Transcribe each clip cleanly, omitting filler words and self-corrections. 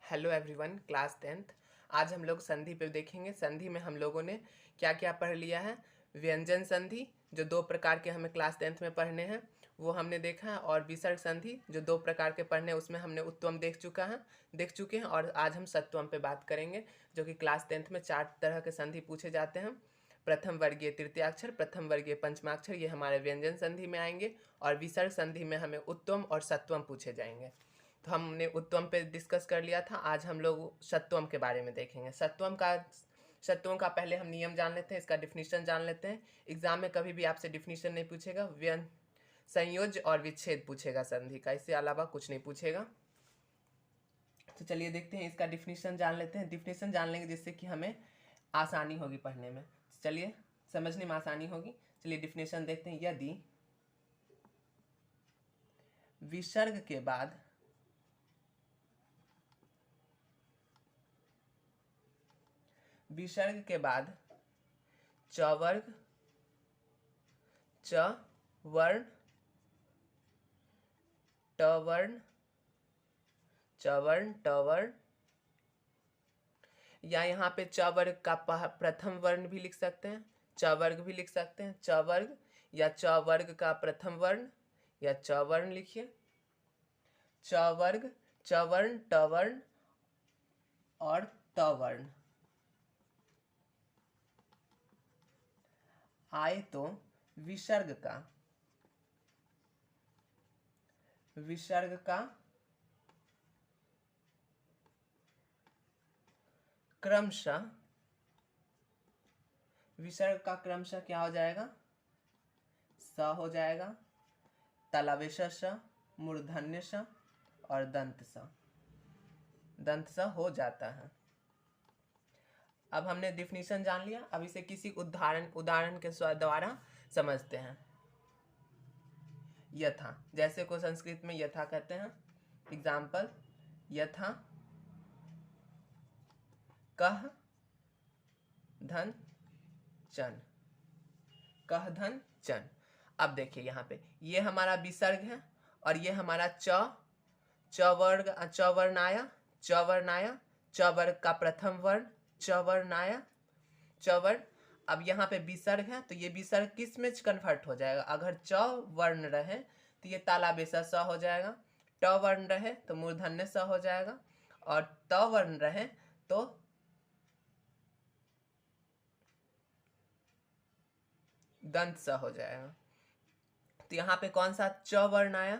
Hello everyone, class 10th। आज हम लोग संधि पे देखेंगे। संधि में हम लोगों ने क्या क्या पढ़ लिया है। व्यंजन संधि जो दो प्रकार के हमें क्लास 10th में पढ़ने हैं वो हमने देखा है, और विसर्ग संधि जो दो प्रकार के पढ़ने हैं उसमें हमने उत्तम देख चुके हैं। और आज हम सत्वम पे बात करेंगे, जो कि क्लास 10th में 4 तरह के संधि पूछे जाते हैं। प्रथम वर्गीय तृतीयाक्षर, प्रथम वर्गीय पंचमाक्षर, ये हमारे व्यंजन संधि में आएंगे, और विसर्ग संधि में हमें उत्तम और सत्वम पूछे जाएंगे। तो हमने उत्तम पे डिस्कस कर लिया था। आज हम लोग सत्वम के बारे में देखेंगे। सत्वम का पहले हम नियम जान लेते हैं, इसका डिफिनीशन जान लेते हैं। एग्जाम में कभी भी आपसे डिफिनीशन नहीं पूछेगा, संयोज्य और विच्छेद पूछेगा संधि का, इससे अलावा कुछ नहीं पूछेगा। तो चलिए देखते हैं, इसका डिफिनीशन जान लेते हैं। डिफिनीशन जान लेंगे जिससे कि हमें आसानी होगी पढ़ने में। चलिए, समझने में आसानी होगी। चलिए डिफिनीशन देखते हैं। यदि विसर्ग के बाद चवर्ग, च वर्ण, टवर्ण, चवर्ण, टवर्ण, या यहाँ पे चवर्ग का प्रथम वर्ण भी लिख सकते हैं, चवर्ग भी लिख सकते हैं। चवर्ग या चवर्ग का प्रथम वर्ण या चवर्ण लिखिए। चवर्ग, चवर्ण, टवर्ण और तवर्ण आए तो विसर्ग का क्रमशः क्या हो जाएगा? स हो जाएगा, तलवेश स, मूर्धन्य स और दंत स हो जाता है। अब हमने डिफिनीशन जान लिया। अब इसे किसी उदाहरण के द्वारा समझते हैं। यथा, जैसे को संस्कृत में यथा कहते हैं। एग्जाम्पल, यथा कह धन चन, कह धन चन। अब देखिए यहाँ पे ये हमारा विसर्ग है और ये हमारा चवर्ण आया, चवर्ग का प्रथम वर्ण चवर्ण आया, चवर्ण। अब यहाँ पे विसर्ग है तो ये विसर्ग किस में कन्वर्ट हो जाएगा? अगर च वर्ण रहे तो ये तालाबेसा स हो जाएगा, ट वर्ण रहे तो मूर्धन्य स हो जाएगा, और त वर्ण रहे तो दंत स हो जाएगा। तो यहाँ पे कौन सा च वर्ण आया?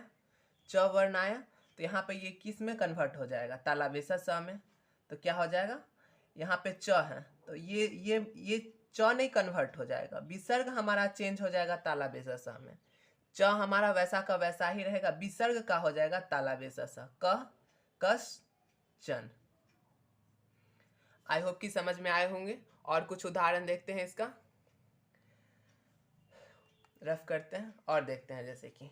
तो यहाँ पे ये किस में कन्वर्ट हो जाएगा? तालाबेसा स में। तो क्या हो जाएगा? यहाँ पे च है तो ये च नहीं कन्वर्ट हो जाएगा, विसर्ग हमारा चेंज हो जाएगा तालाबेसा स में। च हमारा वैसा का वैसा ही रहेगा, विसर्ग का हो जाएगा तालाबेसा स, कह कस चन। आई होप कि समझ में आए होंगे। और कुछ उदाहरण देखते हैं, इसका रफ करते हैं और देखते हैं। जैसे कि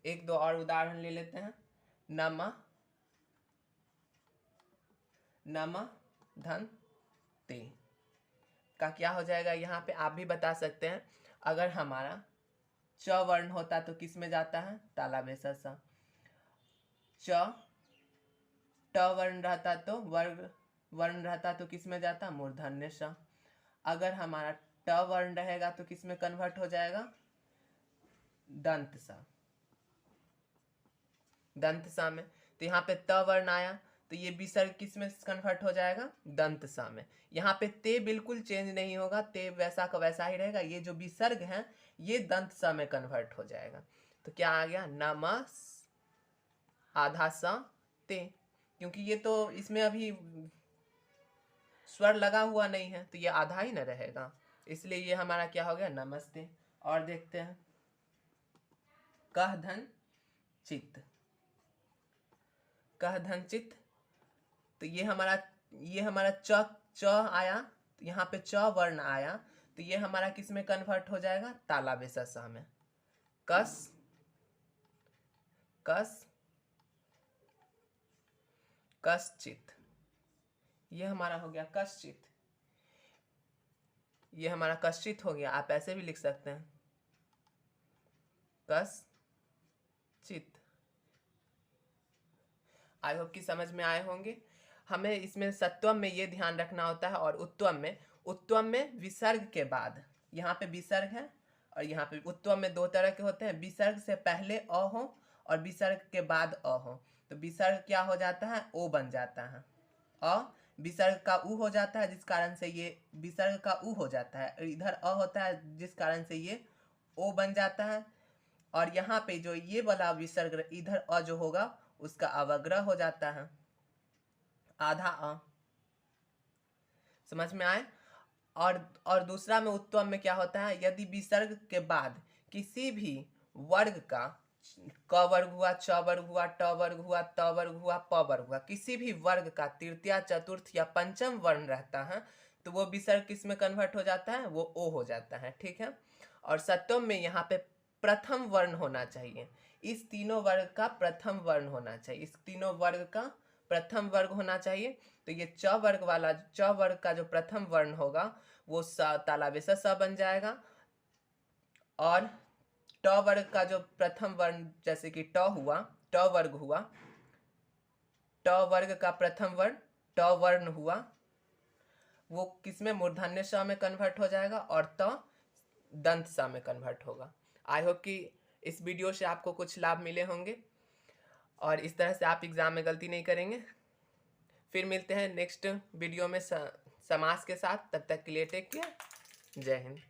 एक दो और उदाहरण ले लेते हैं। नम धन ते का क्या हो जाएगा? यहाँ पे आप भी बता सकते हैं। अगर हमारा च वर्ण होता तो किस में जाता है? तालाबेसा सा। च ट वर्ण रहता तो वर्ण रहता तो किस में जाता? मूर्धन्य स। अगर हमारा ट वर्ण रहेगा तो किस में कन्वर्ट हो जाएगा? दंत सा में। तो यहाँ पे त वर्ण आया तो ये विसर्ग किस में कन्वर्ट हो जाएगा? दंत सा में। यहाँ पे ते बिल्कुल चेंज नहीं होगा, ते वैसा का वैसा ही रहेगा। ये जो विसर्ग है ये दंत सा में कन्वर्ट हो जाएगा। तो क्या आ गया? नमस आधा सा ते, क्योंकि ये तो इसमें अभी स्वर लगा हुआ नहीं है तो ये आधा ही न रहेगा, इसलिए ये हमारा क्या हो गया? नमस्ते। और देखते हैं, कह धन चित्त, कह धन चित्त। तो ये हमारा च आया, तो यहाँ पे च वर्ण आया तो ये हमारा किस में कन्वर्ट हो जाएगा? तालाबेसा स में। कस कस कश्चित, ये हमारा हो गया कश्चित। ये हमारा कश्चित हो गया। आप ऐसे भी लिख सकते हैं, कश्चित। आई होप कि समझ में आए होंगे। हमें इसमें सत्वम में ये ध्यान रखना होता है और उत्तम में विसर्ग के बाद, यहाँ पे विसर्ग है और यहाँ पे उत्तम में दो तरह के होते हैं, विसर्ग से पहले अ हो और विसर्ग के बाद अ हो। तो विसर्ग क्या हो जाता है, ओ बन जाता है, अ विसर्ग का उ हो जाता है, जिस कारण से ये विसर्ग का उ हो जाता है, इधर अ होता है जिस कारण से ये ओ बन जाता है। और यहाँ पे जो ये वाला विसर्ग इधर अ जो होगा उसका अवग्रह हो जाता है, आधा अ। समझ में आए। और दूसरा में उत्तम में क्या होता है, यदि विसर्ग के बाद किसी भी वर्ग का, क वर्ग हुआ, च वर्ग हुआ, ट वर्ग हुआ, त वर्ग हुआ, प वर्ग हुआ, किसी भी वर्ग का तृतीया, चतुर्थ या पंचम वर्ण रहता है तो वो विसर्ग किस में कन्वर्ट हो जाता है, वो ओ हो जाता है। ठीक है। और सत्वम में यहाँ पे प्रथम वर्ण होना चाहिए, इस तीनों वर्ग का प्रथम वर्ण होना चाहिए, इस तीनों वर्ग का प्रथम वर्ग होना चाहिए। तो ये च वर्ग वाला, च वर्ग का जो प्रथम वर्ण होगा वो तालाबेश स बन जाएगा। और ट वर्ग का जो प्रथम वर्ण, जैसे कि ट हुआ, ट वर्ग हुआ, ट वर्ग का प्रथम वर्ण ट वर्ण हुआ, वो किसमें, मूर्धन्य स में कन्वर्ट हो जाएगा और त दंत स में कन्वर्ट होगा। आई होप कि इस वीडियो से आपको कुछ लाभ मिले होंगे और इस तरह से आप एग्जाम में गलती नहीं करेंगे। फिर मिलते हैं नेक्स्ट वीडियो में समास के साथ। तब तक के लिए टेक केयर। जय हिंद।